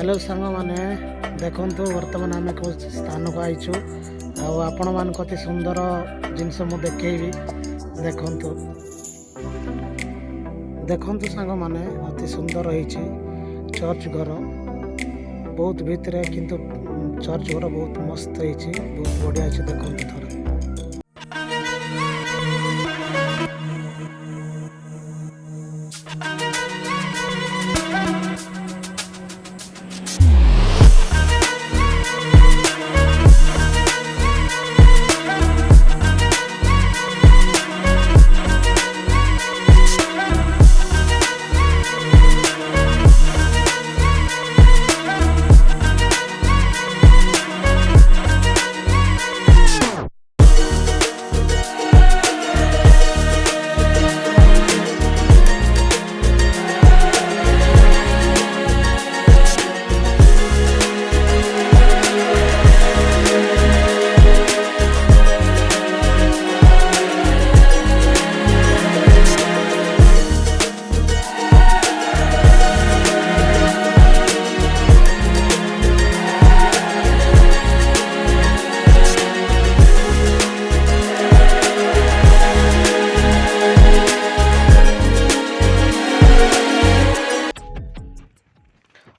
Hello सांग मैंने देखु बर्तमान आम कौ स्थान को आईचु आपण मान अति सुंदर जिनस मु देखी देखु देखु सांग मैंने अति सुंदर रही चर्च घर बहुत भितर किंतु चर्च घर बहुत मस्त है बहुत बढ़िया है देखु थोड़ा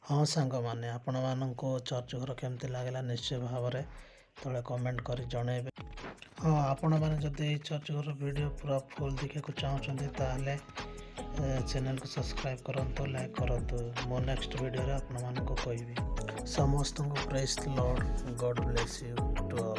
हाँ सांग मैंने आपण मानक चर्च घर केमती लगला निश्चय भाव में तले कमेंट कर जनइबे। हाँ आपण मैंने जदि चर्च घर वीडियो पूरा फुल देखा चाहते ताहले चैनल को सब्सक्राइब करंतु लाइक करंतु मो नेक्स्ट वीडियो रे आपण मानक कहबी समस्त को praise the Lord God bless you to